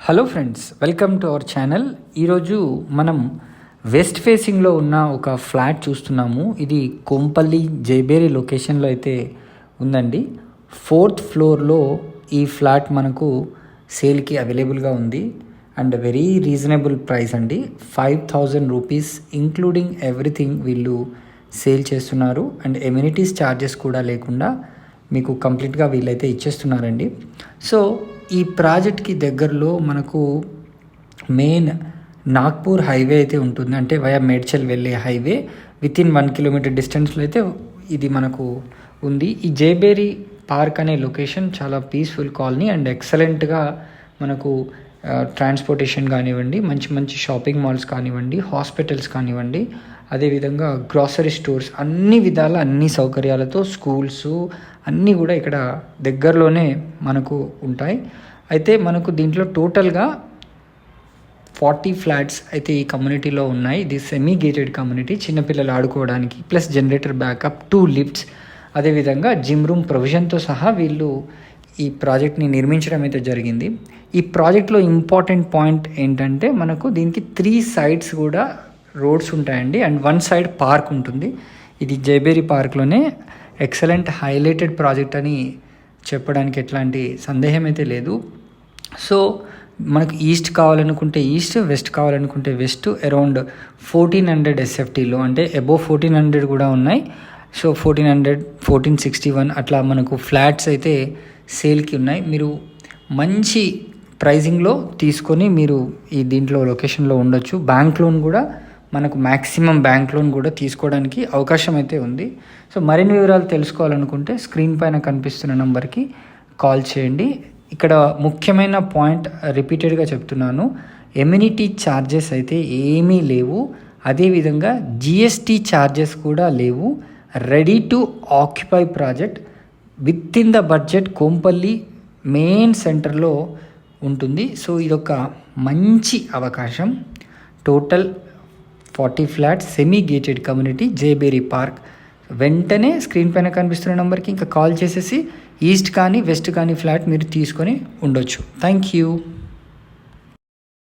Hello friends, welcome to our channel. ఈరోజు మనం west ఫేసింగ్లో ఉన్న ఒక ఫ్లాట్ చూస్తున్నాము. ఇది కొంపల్లి జైబేరి లొకేషన్లో అయితే ఉందండి. 4th ఫ్లోర్లో ఈ ఫ్లాట్ మనకు సేల్కి అవైలబుల్గా ఉంది అండ్ వెరీ రీజనబుల్ ప్రైస్ అండి. 5,000 రూపీస్ ఇంక్లూడింగ్ ఎవ్రీథింగ్ వీళ్ళు సేల్ చేస్తున్నారు అండ్ ఎమ్యూనిటీస్ ఛార్జెస్ కూడా లేకుండా మీకు కంప్లీట్గా వీళ్ళైతే ఇచ్చేస్తున్నారండి. సో ఈ ప్రాజెక్ట్కి దగ్గరలో మనకు మెయిన్ నాగ్పూర్ హైవే అయితే ఉంటుంది, అంటే వయా మేడ్చల్ వెళ్ళే హైవే. వితిన్ 1 కిలోమీటర్ డిస్టెన్స్లో అయితే ఇది మనకు ఉంది. ఈ జైబేరి పార్క్ అనే లొకేషన్ చాలా పీస్ఫుల్ కాలనీ అండ్ ఎక్సలెంట్గా మనకు ట్రాన్స్పోర్టేషన్ కానివ్వండి, మంచి మంచి షాపింగ్ మాల్స్ కానివ్వండి, హాస్పిటల్స్ కానివ్వండి, అదేవిధంగా గ్రాసరీ స్టోర్స్, అన్ని విధాల అన్ని సౌకర్యాలతో స్కూల్స్ అన్నీ కూడా ఇక్కడ దగ్గరలోనే మనకు ఉంటాయి. అయితే మనకు దీంట్లో టోటల్గా 40 ఫ్లాట్స్ అయితే ఈ కమ్యూనిటీలో ఉన్నాయి. ఇది సెమీ గేటెడ్ కమ్యూనిటీ, చిన్నపిల్లలు ఆడుకోవడానికి ప్లస్ జనరేటర్ బ్యాకప్, 2 లిఫ్ట్స్, అదేవిధంగా జిమ్ రూమ్ ప్రొవిజన్తో సహా వీళ్ళు ఈ ప్రాజెక్ట్ని నిర్మించడం అయితే జరిగింది. ఈ ప్రాజెక్ట్లో ఇంపార్టెంట్ పాయింట్ ఏంటంటే మనకు దీనికి 3 సైడ్స్ కూడా రోడ్స్ ఉంటాయండి అండ్ 1 సైడ్ పార్క్ ఉంటుంది. ఇది జైబేరి పార్క్లోనే ఎక్సలెంట్ హైలైటెడ్ ప్రాజెక్ట్ అని చెప్పడానికి ఎట్లాంటి సందేహం అయితే లేదు. సో మనకు ఈస్ట్ కావాలనుకుంటే ఈస్ట్, వెస్ట్ కావాలనుకుంటే వెస్ట్, అరౌండ్ 1400 SFTలో, అంటే అబోవ్ 1400 కూడా ఉన్నాయి. సో 1400, 1461 అట్లా మనకు ఫ్లాట్స్ అయితే సేల్కి ఉన్నాయి. మీరు మంచి ప్రైజింగ్లో తీసుకొని మీరు ఈ దీంట్లో లొకేషన్లో ఉండొచ్చు. బ్యాంక్ లోన్ కూడా మనకు మ్యాక్సిమం బ్యాంక్ లోన్ కూడా తీసుకోవడానికి అవకాశం అయితే ఉంది. సో మరిన్ని వివరాలు తెలుసుకోవాలనుకుంటే స్క్రీన్ పైన కనిపిస్తున్న నెంబర్కి కాల్ చేయండి. ఇక్కడ ముఖ్యమైన పాయింట్ రిపీటెడ్గా చెప్తున్నాను, ఎమ్యూనిటీ ఛార్జెస్ అయితే ఏమీ లేవు, అదేవిధంగా GST ఛార్జెస్ కూడా లేవు. Ready to occupy project with in the budget Kompally main సెంటర్లో ఉంటుంది. సో ఇదొక మంచి అవకాశం. Total 40 flats, semi gated community, Jayabheri park. వెంటనే స్క్రీన్ పైన కనిపిస్తున్న నెంబర్కి ఇంకా కాల్ చేసేసి ఈస్ట్ కానీ వెస్ట్ కానీ ఫ్లాట్ మీరు తీసుకొని ఉండొచ్చు. Thank you.